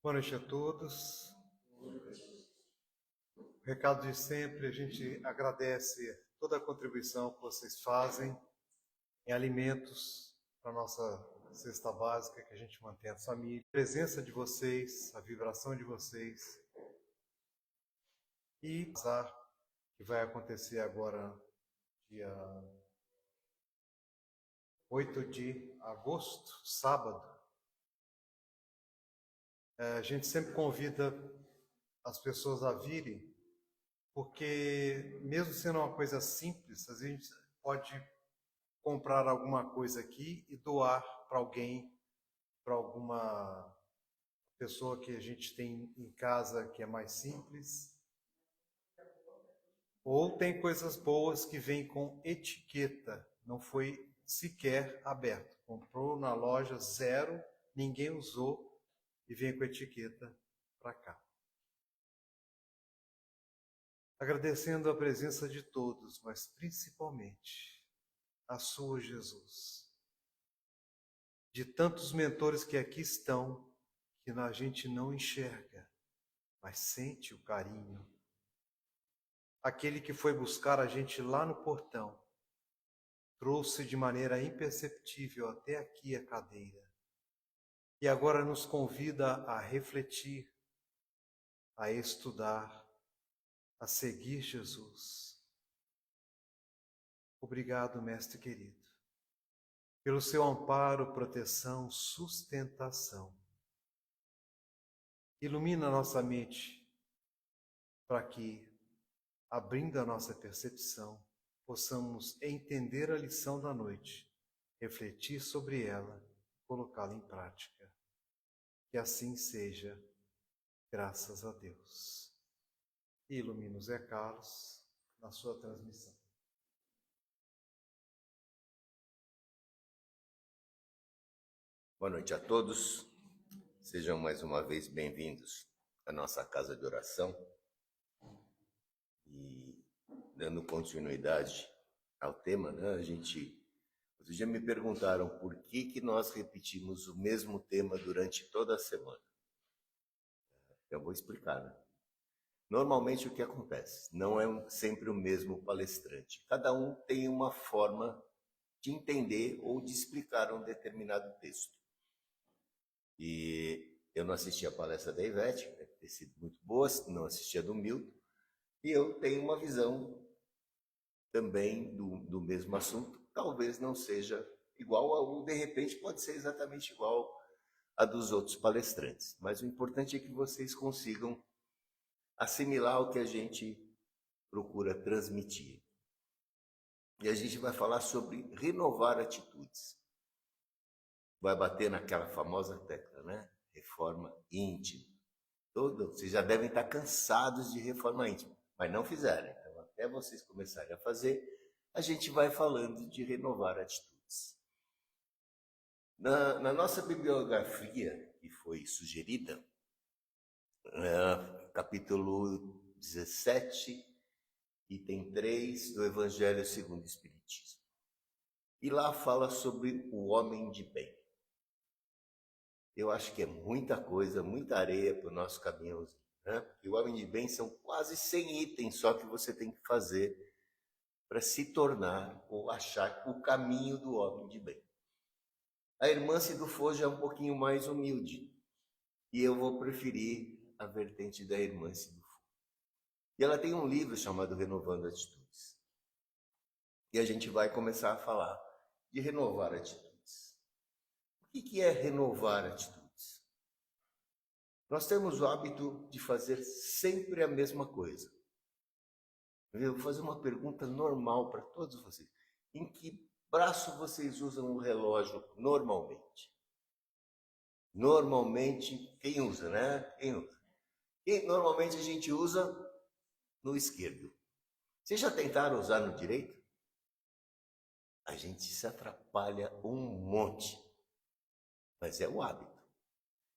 Boa noite a todos. Recado de sempre, a gente agradece toda a contribuição que vocês fazem em alimentos para a nossa cesta básica, que a gente mantém a família. A presença de vocês, a vibração de vocês. E que vai acontecer agora, dia 8 de agosto, sábado. A gente sempre convida as pessoas a virem, porque mesmo sendo uma coisa simples, a gente pode comprar alguma coisa aqui e doar para alguém, para alguma pessoa que a gente tem em casa que é mais simples. Ou tem coisas boas que vêm com etiqueta, não foi sequer aberto. Comprou na loja zero, ninguém usou e vem com etiqueta para cá. Agradecendo a presença de todos, mas principalmente a sua, Jesus. De tantos mentores que aqui estão, que a gente não enxerga, mas sente o carinho. Aquele que foi buscar a gente lá no portão, trouxe de maneira imperceptível até aqui a cadeira. E agora nos convida a refletir, a estudar, a seguir Jesus. Obrigado, mestre querido, pelo seu amparo, proteção, sustentação. Ilumina a nossa mente para que, abrindo a nossa percepção, possamos entender a lição da noite, refletir sobre ela, colocá-la em prática. Que assim seja, graças a Deus. E ilumina o Zé Carlos na sua transmissão. Boa noite a todos. Sejam mais uma vez bem-vindos à nossa casa de oração. E dando continuidade ao tema, né? Outro dia me perguntaram por que nós repetimos o mesmo tema durante toda a semana. Eu vou explicar, né? Normalmente o que acontece? Não é sempre o mesmo palestrante. Cada um tem uma forma de entender ou de explicar um determinado texto. E eu não assisti a palestra da Ivete, deve ter sido muito boa, não assisti a do Milton, e eu tenho uma visão também do mesmo assunto, talvez não seja igual, ou de repente pode ser exatamente igual a dos outros palestrantes. Mas o importante é que vocês consigam assimilar o que a gente procura transmitir. E a gente vai falar sobre renovar atitudes. Vai bater naquela famosa tecla, né? Reforma íntima. Vocês já devem estar cansados de reforma íntima, mas não fizeram. Então, até vocês começarem a fazer, a gente vai falando de renovar atitudes. Na nossa bibliografia, que foi sugerida, capítulo 17, item 3 do Evangelho segundo o Espiritismo. E lá fala sobre o homem de bem. Eu acho que é muita coisa, muita areia para o nosso caminhozinho, né? E o homem de bem são quase 100 itens só que você tem que fazer para se tornar ou achar o caminho do homem de bem. A irmã Cidufo já é um pouquinho mais humilde, e eu vou preferir a vertente da irmã Cidufo. E ela tem um livro chamado Renovando Atitudes. E a gente vai começar a falar de renovar atitudes. O que é renovar atitudes? Nós temos o hábito de fazer sempre a mesma coisa. Eu vou fazer uma pergunta normal para todos vocês. Em que braço vocês usam o relógio normalmente? Normalmente, quem usa, né? Quem usa? E normalmente a gente usa no esquerdo. Vocês já tentaram usar no direito? A gente se atrapalha um monte. Mas é o hábito.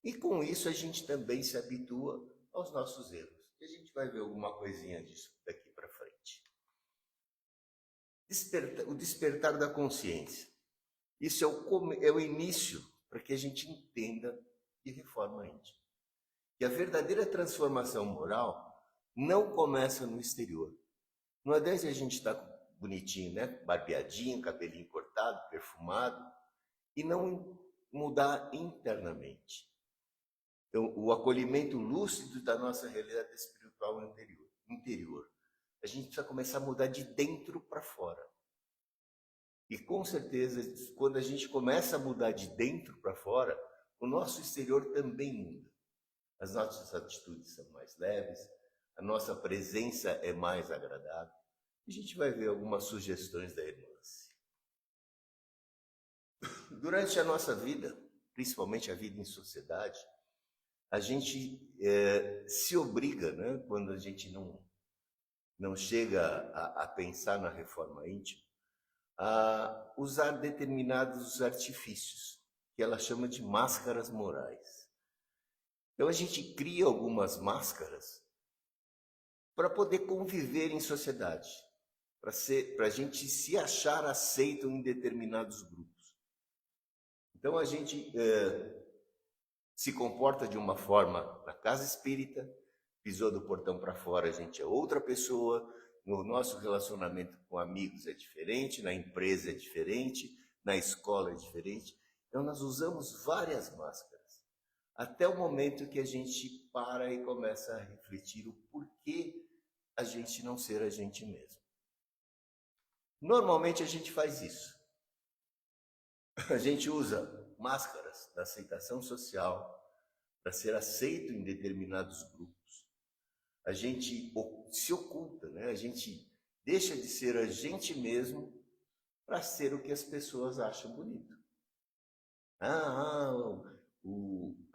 E com isso a gente também se habitua aos nossos erros. E a gente vai ver alguma coisinha disso daqui para frente. O despertar da consciência. Isso é o início para que a gente entenda de reforma íntima. que a verdadeira transformação moral não começa no exterior. Não adianta a gente estar bonitinho, né? Barbeadinho, cabelinho cortado, perfumado, e não mudar internamente. Então, o acolhimento lúcido da nossa realidade espiritual interior. A gente precisa começar a mudar de dentro para fora. E com certeza, quando a gente começa a mudar de dentro para fora, o nosso exterior também muda. As nossas atitudes são mais leves, a nossa presença é mais agradável. A gente vai ver algumas sugestões da irmã. Durante a nossa vida, principalmente a vida em sociedade, a gente se obriga, né, quando a gente não chega a pensar na reforma íntima, a usar determinados artifícios, que ela chama de máscaras morais. Então a gente cria algumas máscaras para poder conviver em sociedade, para a gente se achar aceito em determinados grupos. Então a gente se comporta de uma forma na casa espírita, pisou do portão para fora, a gente é outra pessoa, no nosso relacionamento com amigos é diferente, na empresa é diferente, na escola é diferente. Então nós usamos várias máscaras, até o momento que a gente para e começa a refletir o porquê a gente não ser a gente mesmo. Normalmente a gente faz isso. A gente usa máscaras da aceitação social para ser aceito em determinados grupos. A gente se oculta, né? A gente deixa de ser a gente mesmo para ser o que as pessoas acham bonito. A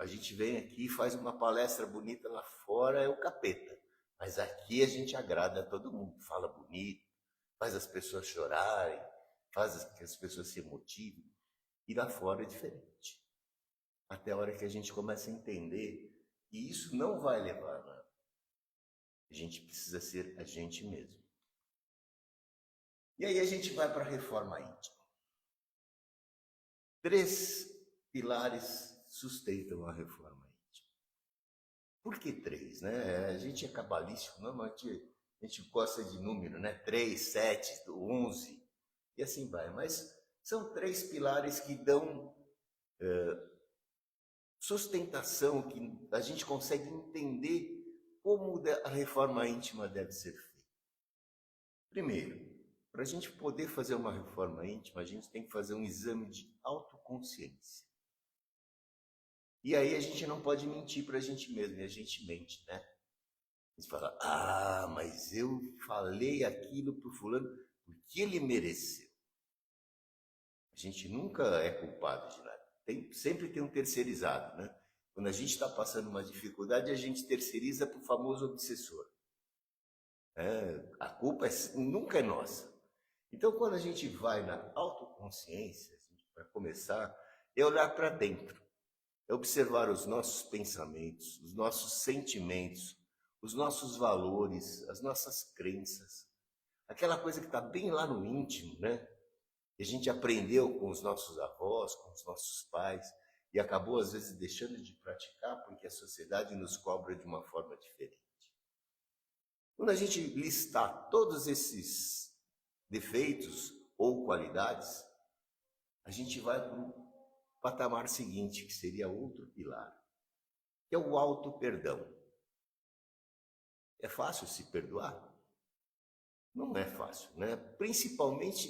gente vem aqui e faz uma palestra bonita lá fora, é o capeta. Mas aqui a gente agrada a todo mundo, fala bonito, faz as pessoas chorarem, faz que as pessoas se emotivem. E lá fora é diferente. Até a hora que a gente começa a entender que isso não vai levar a nada. A gente precisa ser a gente mesmo. E aí a gente vai para a reforma íntima. 3 pilares sustentam a reforma íntima. Por que 3? Né? A gente é cabalístico, normalmente a gente gosta de número, né? 3, 7, 11 e assim vai. Mas são 3 pilares que dão sustentação, que a gente consegue entender como a reforma íntima deve ser feita. Primeiro, para a gente poder fazer uma reforma íntima, a gente tem que fazer um exame de autoconsciência. E aí a gente não pode mentir para a gente mesmo, e a gente mente, né? A gente fala, mas eu falei aquilo para o fulano porque ele mereceu. A gente nunca é culpado de nada. Sempre tem um terceirizado, né? Quando a gente está passando uma dificuldade, a gente terceiriza para o famoso obsessor. A culpa nunca é nossa. Então, quando a gente vai na autoconsciência, para começar, é olhar para dentro. É observar os nossos pensamentos, os nossos sentimentos, os nossos valores, as nossas crenças. Aquela coisa que está bem lá no íntimo, né? Que a gente aprendeu com os nossos avós, com os nossos pais, e acabou, às vezes, deixando de praticar porque a sociedade nos cobra de uma forma diferente. Quando a gente listar todos esses defeitos ou qualidades, a gente vai para o patamar seguinte, que seria outro pilar, que é o auto-perdão. É fácil se perdoar? Não é fácil, né? Principalmente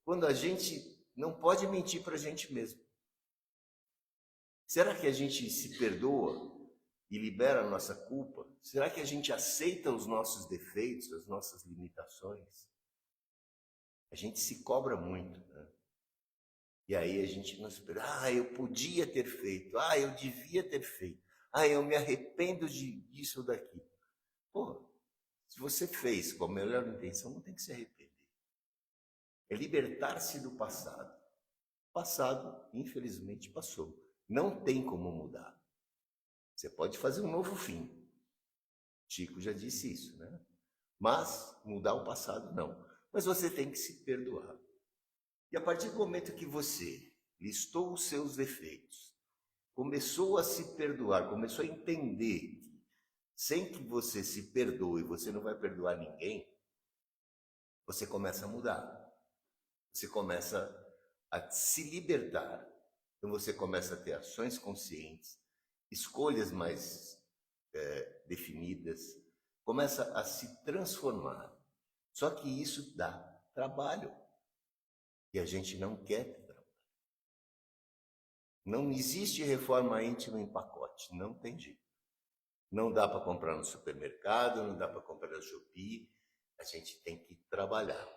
quando a gente não pode mentir para a gente mesmo. Será que a gente se perdoa e libera a nossa culpa? Será que a gente aceita os nossos defeitos, as nossas limitações? A gente se cobra muito, né? E aí a gente não espera, eu podia ter feito, eu devia ter feito, eu me arrependo disso ou daquilo. Pô, se você fez com a melhor intenção, não tem que se arrepender. É libertar-se do passado. O passado, infelizmente, passou. Não tem como mudar. Você pode fazer um novo fim. Chico já disse isso, né? Mas mudar o passado, não. Mas você tem que se perdoar. E a partir do momento que você listou os seus defeitos, começou a se perdoar, começou a entender que sem que você se perdoe, você não vai perdoar ninguém, você começa a mudar. Você começa a se libertar. Então você começa a ter ações conscientes, escolhas mais definidas, começa a se transformar. Só que isso dá trabalho. E a gente não quer ter trabalho. Não existe reforma íntima em pacote, não tem jeito. Não dá para comprar no supermercado, não dá para comprar na Shopee, a gente tem que trabalhar.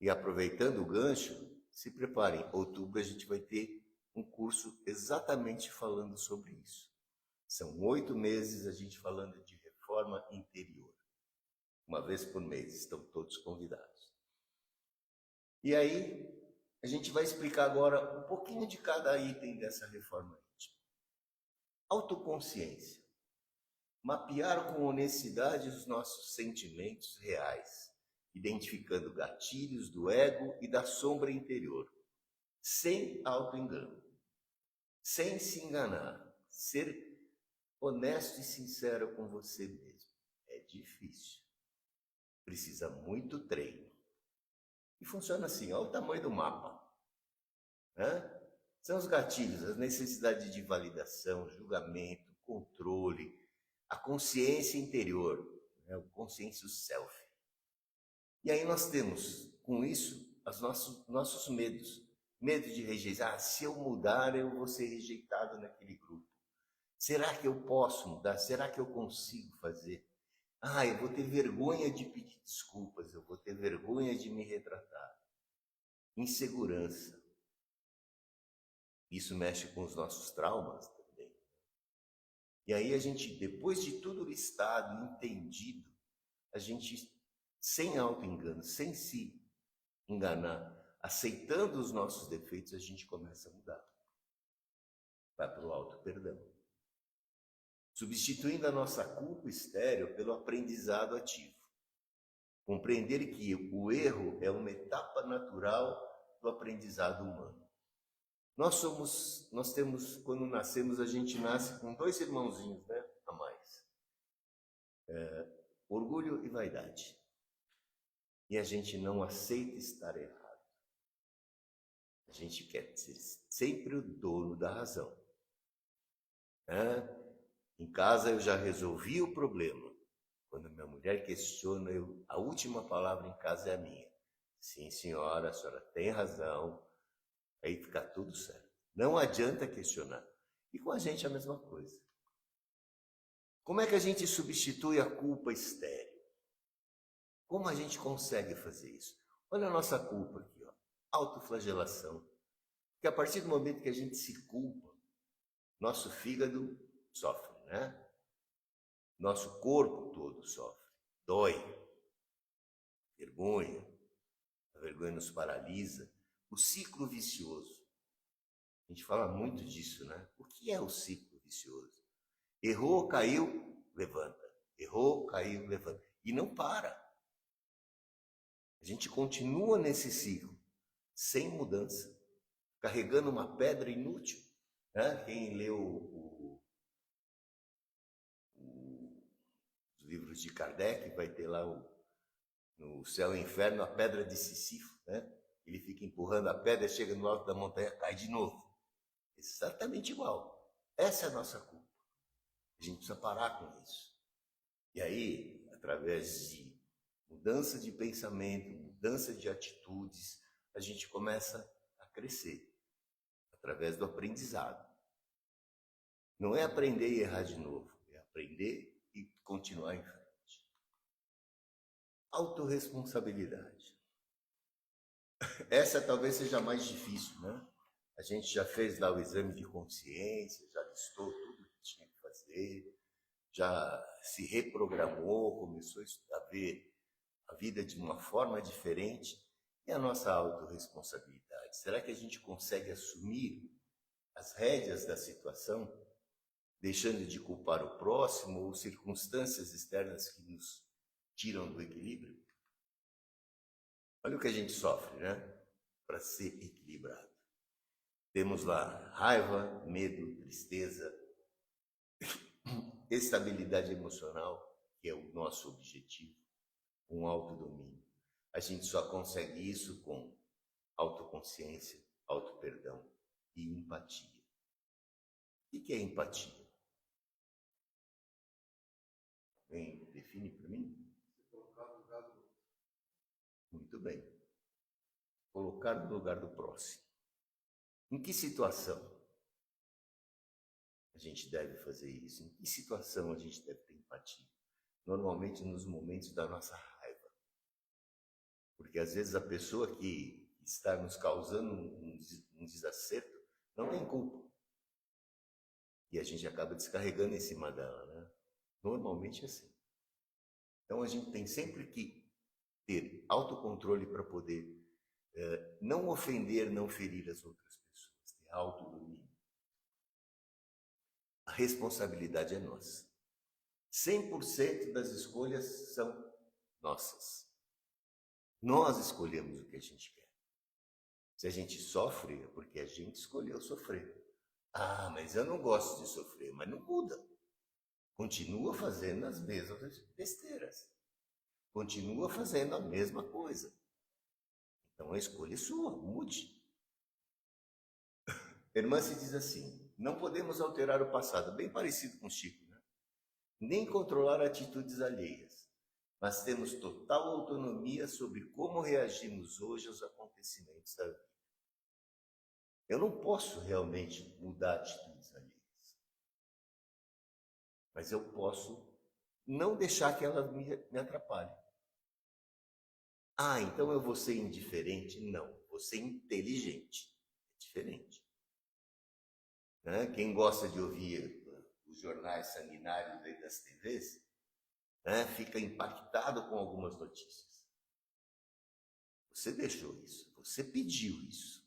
E aproveitando o gancho, se preparem, em outubro a gente vai ter um curso exatamente falando sobre isso. São 8 meses a gente falando de reforma interior. Uma vez por mês, estão todos convidados. E aí, a gente vai explicar agora um pouquinho de cada item dessa reforma íntima. Autoconsciência. Mapear com honestidade os nossos sentimentos reais, identificando gatilhos do ego e da sombra interior, sem autoengano, sem se enganar, ser honesto e sincero com você mesmo. É difícil, precisa muito treino. E funciona assim, olha o tamanho do mapa. São os gatilhos, as necessidades de validação, julgamento, controle, a consciência interior, o consciência self. E aí nós temos, com isso, os nossos medos. Medo de rejeição. Se eu mudar, eu vou ser rejeitado naquele grupo. Será que eu posso mudar? Será que eu consigo fazer? Eu vou ter vergonha de pedir desculpas, eu vou ter vergonha de me retratar. Insegurança. Isso mexe com os nossos traumas também. E aí a gente, depois de tudo listado, entendido, a gente, sem auto-engano, sem se enganar, aceitando os nossos defeitos, a gente começa a mudar. Vai para o auto-perdão. Substituindo a nossa culpa estéril pelo aprendizado ativo. Compreender que o erro é uma etapa natural do aprendizado humano. Nós temos, quando nascemos, a gente nasce com 2 irmãozinhos, a mais. Orgulho e vaidade. E a gente não aceita estar errado. A gente quer ser sempre o dono da razão. Em casa eu já resolvi o problema. Quando minha mulher questiona, a última palavra em casa é a minha. Sim, senhora, a senhora tem razão. Aí fica tudo certo. Não adianta questionar. E com a gente é a mesma coisa. Como é que a gente substitui a culpa estéril? Como a gente consegue fazer isso? Olha a nossa culpa aqui, autoflagelação. Porque a partir do momento que a gente se culpa, nosso fígado sofre, Nosso corpo todo sofre. Dói. Vergonha. A vergonha nos paralisa. O ciclo vicioso. A gente fala muito disso, O que é o ciclo vicioso? Errou, caiu, levanta. Errou, caiu, levanta. E não para. A gente continua nesse ciclo, sem mudança, carregando uma pedra inútil. Quem leu os livros de Kardec vai ter lá no Céu e Inferno a pedra de Sísifo. Ele fica empurrando a pedra, chega no alto da montanha, cai de novo. Exatamente igual. Essa é a nossa culpa. A gente precisa parar com isso. E aí, através de mudança de pensamento, mudança de atitudes, a gente começa a crescer. Através do aprendizado. Não é aprender e errar de novo. É aprender e continuar em frente. Autorresponsabilidade. Essa talvez seja a mais difícil, A gente já fez lá o exame de consciência, já listou tudo que tinha que fazer, já se reprogramou, começou a ver a vida de uma forma diferente. E a nossa autorresponsabilidade? Será que a gente consegue assumir as rédeas da situação, deixando de culpar o próximo ou circunstâncias externas que nos tiram do equilíbrio? Olha o que a gente sofre, para ser equilibrado. Temos lá raiva, medo, tristeza, estabilidade emocional, que é o nosso objetivo, um autodomínio. A gente só consegue isso com autoconsciência, autoperdão e empatia. O que é empatia? Bem, define para mim? Muito bem. Colocar no lugar do próximo. Em que situação a gente deve fazer isso? Em que situação a gente deve ter empatia? Normalmente nos momentos da nossa raiva. Porque às vezes a pessoa que está nos causando um desacerto não tem culpa. E a gente acaba descarregando em cima dela, né? Normalmente é assim. Então a gente tem sempre que ter autocontrole para poder não ofender, não ferir as outras pessoas. Ter autodomínio. A responsabilidade é nossa. 100% das escolhas são nossas. Nós escolhemos o que a gente quer. Se a gente sofre, é porque a gente escolheu sofrer. Ah, mas eu não gosto de sofrer, mas não muda. Continua fazendo as mesmas besteiras. Continua fazendo a mesma coisa. Então a escolha é sua, mude. Irmã se diz assim: não podemos alterar o passado, bem parecido com Chico, né? Nem controlar atitudes alheias, mas temos total autonomia sobre como reagimos hoje aos acontecimentos da vida. Eu não posso realmente mudar atitudes alheias, mas eu posso não deixar que elas me atrapalhem. Ah, então eu vou ser indiferente? Não, vou ser inteligente. É diferente. Né? Quem gosta de ouvir os jornais sanguinários aí das TVs, né, fica impactado com algumas notícias. Você deixou isso, você pediu isso.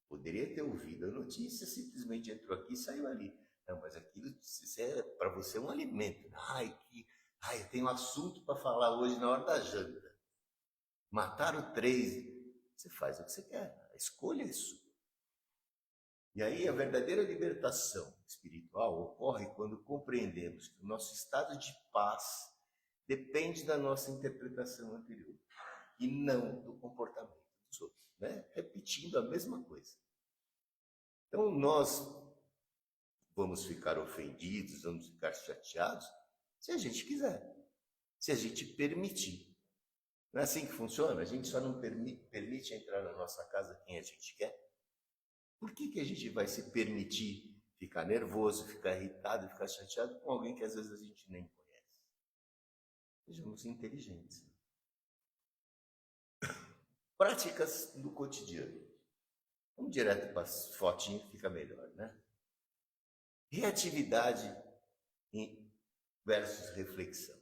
Poderia ter ouvido a notícia, simplesmente entrou aqui e saiu ali. Não, mas aquilo é para você um alimento. Eu tenho assunto para falar hoje na hora da janta. Mataram 3. Você faz o que você quer, a escolha é sua. E aí a verdadeira libertação espiritual ocorre quando compreendemos que o nosso estado de paz depende da nossa interpretação anterior e não do comportamento dos outros, né? Repetindo a mesma coisa. Então nós vamos ficar ofendidos, vamos ficar chateados, se a gente quiser, se a gente permitir. Não é assim que funciona? A gente só não permite entrar na nossa casa quem a gente quer. Por que a gente vai se permitir ficar nervoso, ficar irritado, ficar chateado com alguém que às vezes a gente nem conhece? Sejamos inteligentes. Práticas do cotidiano. Vamos direto para as fotinhas, fica melhor, né? Reatividade versus reflexão.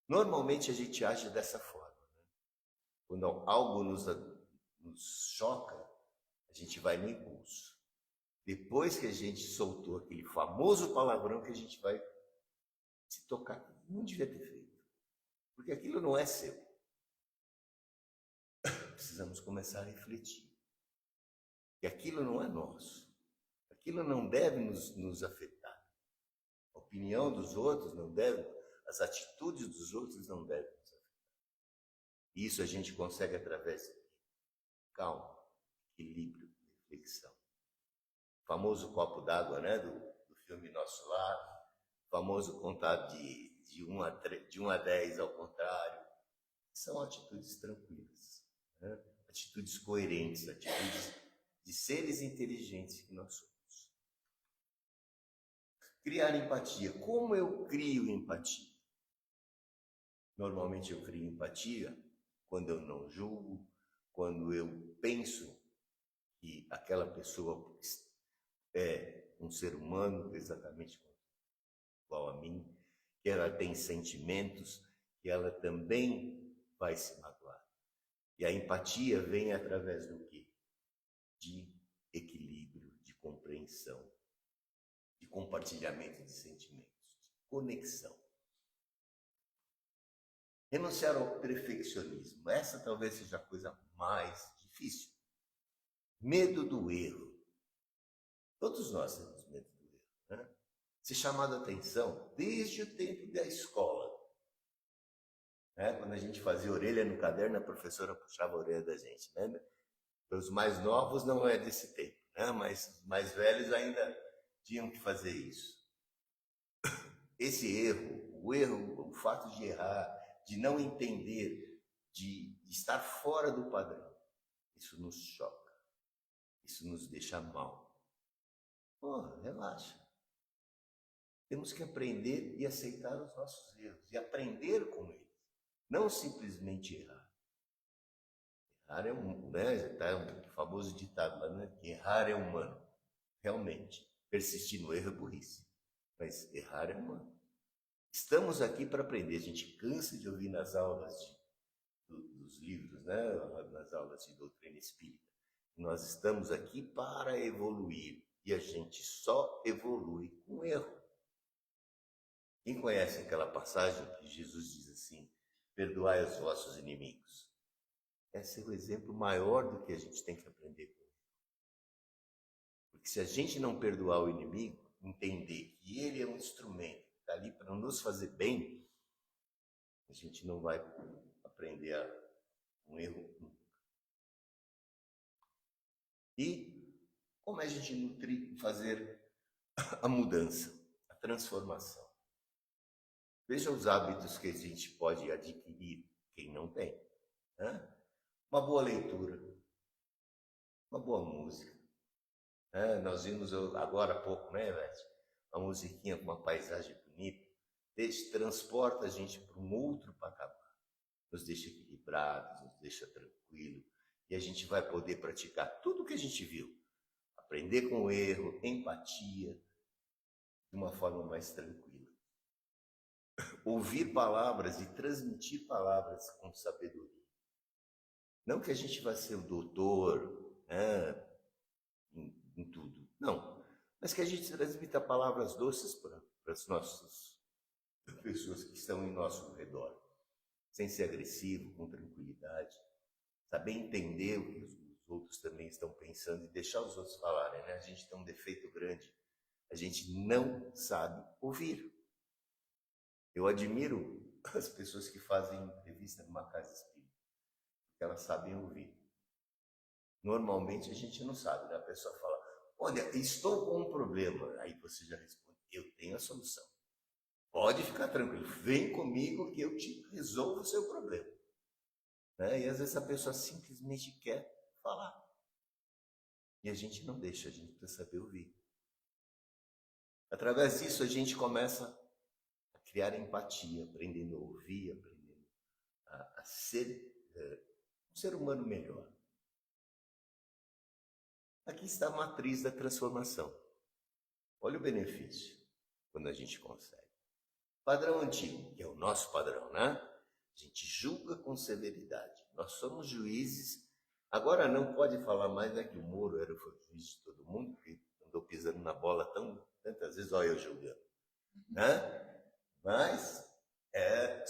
Normalmente a gente age dessa forma. Né? Quando algo nos choca, a gente vai no impulso. Depois que a gente soltou aquele famoso palavrão, que a gente vai se tocar. Não devia ter feito. Porque aquilo não é seu. Precisamos começar a refletir. Que aquilo não é nosso. Aquilo não deve nos afetar. A opinião dos outros não deve, as atitudes dos outros não devem nos afetar. E isso a gente consegue através de calma, equilíbrio, reflexão. O famoso copo d'água, né, do filme Nosso Lar, o famoso contar de 1 a 10 ao contrário. São atitudes tranquilas, né? Atitudes coerentes, atitudes de seres inteligentes que nós somos. Criar empatia. Como eu crio empatia? Normalmente eu crio empatia quando eu não julgo, quando eu penso que aquela pessoa é um ser humano exatamente igual a mim, que ela tem sentimentos, que ela também vai se magoar. E a empatia vem através do quê? De equilíbrio, de compreensão, de compartilhamento de sentimentos, de conexão. Renunciar ao perfeccionismo. Essa talvez seja a coisa mais difícil. Medo do erro. Todos nós temos medo do erro, né? Se chamado a atenção desde o tempo da escola. Né? Quando a gente fazia orelha no caderno, a professora puxava a orelha da gente. Né? Os mais novos não é desse tempo, né? Mas os mais velhos ainda tinham que fazer isso. Esse erro, o fato de errar, de não entender, de estar fora do padrão, isso nos choca, isso nos deixa mal. Pô, relaxa. Temos que aprender e aceitar os nossos erros e aprender com eles, não simplesmente errar. Errar é né? Tá um famoso ditado lá, né? Errar é humano. Realmente, persistir no erro é burrice, mas errar é humano. Estamos aqui para aprender. A gente cansa de ouvir nas aulas dos livros, né? Nas aulas de doutrina espírita. Nós estamos aqui para evoluir e a gente só evolui com erro. Quem conhece aquela passagem que Jesus diz assim: perdoai os vossos inimigos? Esse é o exemplo maior do que a gente tem que aprender com ele. Porque se a gente não perdoar o inimigo, entender que ele é um instrumento que está ali para nos fazer bem, a gente não vai aprender um erro nunca. E como é a gente nutrir, fazer a mudança, a transformação? Veja os hábitos que a gente pode adquirir, quem não tem. Né? Uma boa leitura, uma boa música. Nós vimos agora há pouco, né, Ivete? Uma musiquinha com uma paisagem bonita, transporta a gente para um outro patamar, nos deixa equilibrados, nos deixa tranquilo, e a gente vai poder praticar tudo o que a gente viu, aprender com o erro, empatia, de uma forma mais tranquila. Ouvir palavras e transmitir palavras com sabedoria. Não que a gente vá ser o doutor, né, em tudo, não. Mas que a gente transmita palavras doces para as nossas pessoas que estão em nosso redor. Sem ser agressivo, com tranquilidade. Saber entender o que os outros também estão pensando e deixar os outros falarem, né? A gente tem um defeito grande. A gente não sabe ouvir. Eu admiro as pessoas que fazem entrevista numa casa espírita, porque elas sabem ouvir. Normalmente a gente não sabe, né? A pessoa fala: olha, estou com um problema. Aí você já responde: eu tenho a solução. Pode ficar tranquilo, vem comigo que eu te resolvo o seu problema. Né? E às vezes a pessoa simplesmente quer falar. E a gente não deixa, a gente precisa saber ouvir. Através disso a gente começa a criar empatia, aprendendo a ouvir, aprendendo a ser um ser humano melhor. Aqui está a matriz da transformação. Olha o benefício quando a gente consegue. Padrão antigo, que é o nosso padrão, né? A gente julga com severidade. Nós somos juízes. Agora não pode falar mais, né, que o Moro era o juiz de todo mundo, porque andou pisando na bola tantas vezes, olha eu julgando. Né? Mas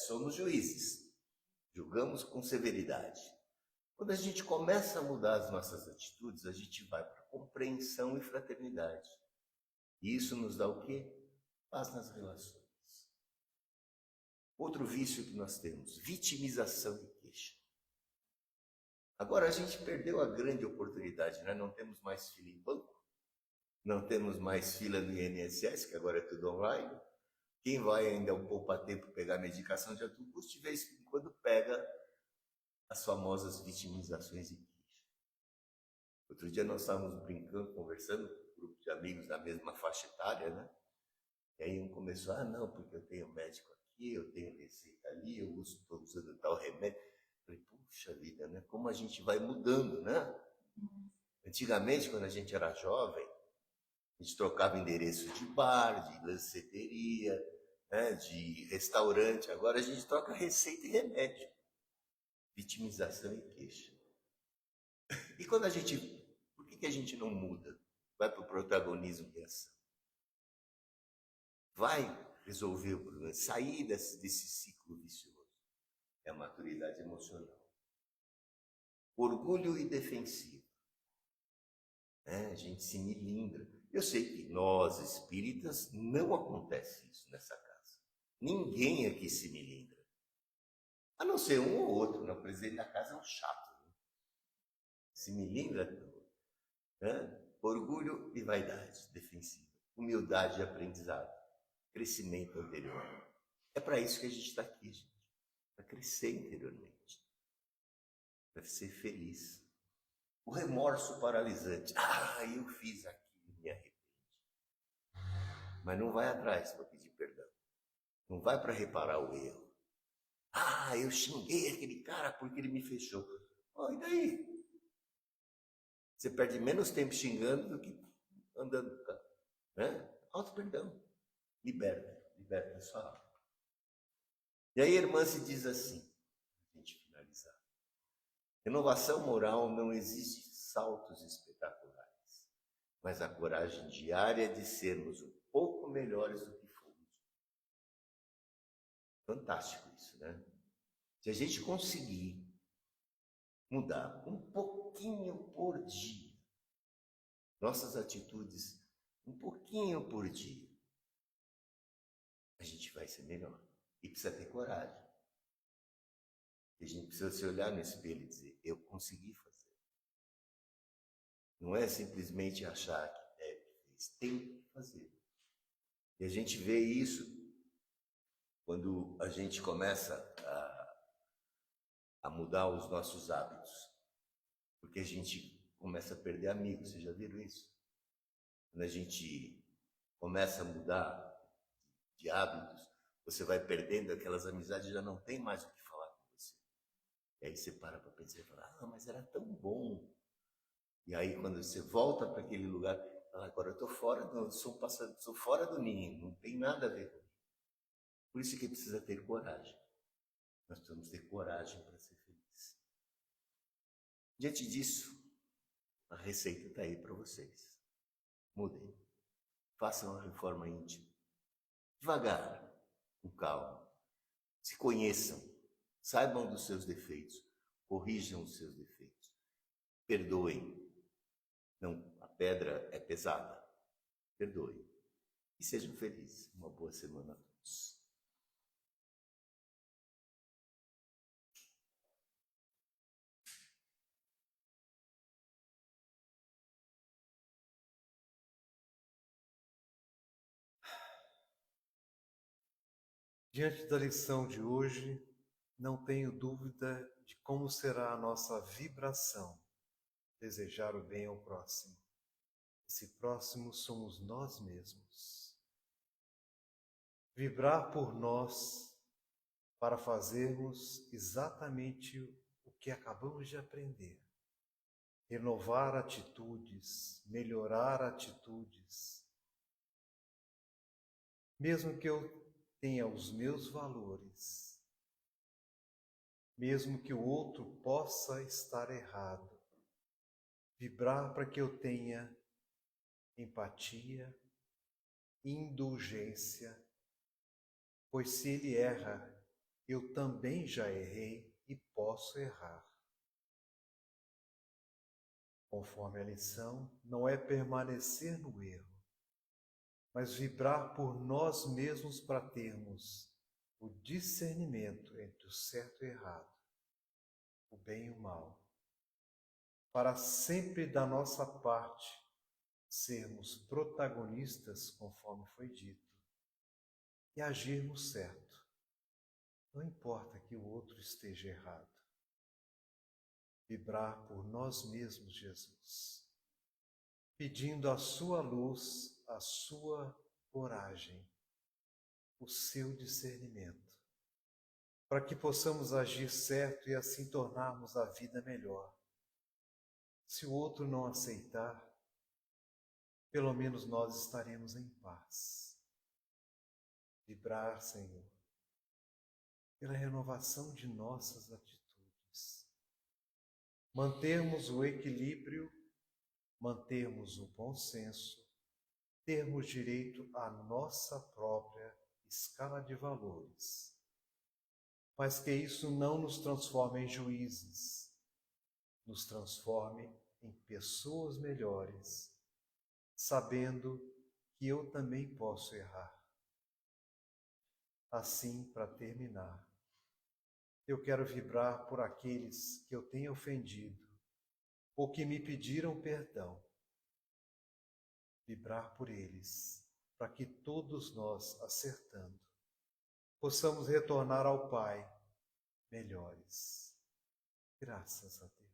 somos juízes. Julgamos com severidade. Quando a gente começa a mudar as nossas atitudes, a gente vai para compreensão e fraternidade. E isso nos dá o quê? Paz nas relações. Outro vício que nós temos, vitimização e queixa. Agora a gente perdeu a grande oportunidade, né? Não temos mais fila em banco, não temos mais fila no INSS, que agora é tudo online. Quem vai ainda ao poupa-tempo pegar medicação de alto custo, de vez em quando pega as famosas vitimizações e queixa. Outro dia nós estávamos brincando, conversando, um grupo de amigos da mesma faixa etária, né? E aí um começou: não, porque eu tenho médico aqui, eu tenho receita ali, eu estou usando tal remédio. Eu falei: puxa vida, né? Como a gente vai mudando, né? Antigamente, quando a gente era jovem, a gente trocava endereço de bar, de lanceteria, né? De restaurante. Agora a gente troca receita e remédio. Vitimização e queixa. E quando a gente... Por que a gente não muda? Vai para o protagonismo e ação. Vai resolver o problema, sair desse ciclo vicioso. É a maturidade emocional. Orgulho e defensivo. A gente se milindra. Eu sei que nós, espíritas, não acontece isso nessa casa. Ninguém aqui se milindra. A não ser um ou outro, né? O presidente da casa é um chato. Né? Se milindra, né? Orgulho e vaidade defensiva. Humildade e aprendizado. Crescimento anterior. É para isso que a gente está aqui, gente. Para crescer interiormente. Para ser feliz. O remorso paralisante. Eu fiz aquilo, me arrependi. Mas não vai atrás para pedir perdão. Não vai para reparar o erro. Eu xinguei aquele cara porque ele me fechou. E daí? Você perde menos tempo xingando do que andando no carro. Né? Auto perdão. Liberta a sua alma. E aí a irmã se diz assim, para a gente finalizar. Renovação moral não exige saltos espetaculares, mas a coragem diária de sermos um pouco melhores do que fomos. Fantástico isso, né? Se a gente conseguir mudar um pouquinho por dia, nossas atitudes, um pouquinho por dia, a gente vai ser melhor. E precisa ter coragem. A gente precisa se olhar no espelho e dizer, eu consegui fazer. Não é simplesmente achar que deve, tem que fazer. E a gente vê isso quando a gente começa a mudar os nossos hábitos. Porque a gente começa a perder amigos, vocês já viram isso? Quando a gente começa a mudar de hábitos, você vai perdendo aquelas amizades e já não tem mais o que falar com você. E aí você para pensar e fala, mas era tão bom. E aí quando você volta para aquele lugar, agora eu estou fora, sou fora do ninho, não tem nada a ver comigo. Por isso que precisa ter coragem. Nós precisamos ter coragem para ser feliz. Diante disso, a receita está aí para vocês. Mudem. Façam uma reforma íntima. Devagar, com calma. Se conheçam. Saibam dos seus defeitos. Corrijam os seus defeitos. Perdoem. Não, a pedra é pesada. Perdoem. E sejam felizes. Uma boa semana a todos. Diante da lição de hoje, não tenho dúvida de como será a nossa vibração. Desejar o bem ao próximo. Esse próximo somos nós mesmos. Vibrar por nós para fazermos exatamente o que acabamos de aprender. Renovar atitudes, melhorar atitudes. Mesmo que eu tenha os meus valores, mesmo que o outro possa estar errado, vibrar para que eu tenha empatia, indulgência, pois se ele erra, eu também já errei e posso errar. Conforme a lição, não é permanecer no erro, mas vibrar por nós mesmos para termos o discernimento entre o certo e o errado, o bem e o mal, para sempre da nossa parte sermos protagonistas, conforme foi dito, e agirmos certo. Não importa que o outro esteja errado. Vibrar por nós mesmos, Jesus, pedindo a sua luz, a sua coragem, o seu discernimento, para que possamos agir certo e assim tornarmos a vida melhor. Se o outro não aceitar, pelo menos nós estaremos em paz. Vibrar, Senhor, pela renovação de nossas atitudes. Mantermos o equilíbrio, mantermos o bom senso, termos direito à nossa própria escala de valores. Mas que isso não nos transforme em juízes, nos transforme em pessoas melhores, sabendo que eu também posso errar. Assim, para terminar, eu quero vibrar por aqueles que eu tenho ofendido ou que me pediram perdão. Vibrar por eles, para que todos nós, acertando, possamos retornar ao Pai melhores. Graças a Deus.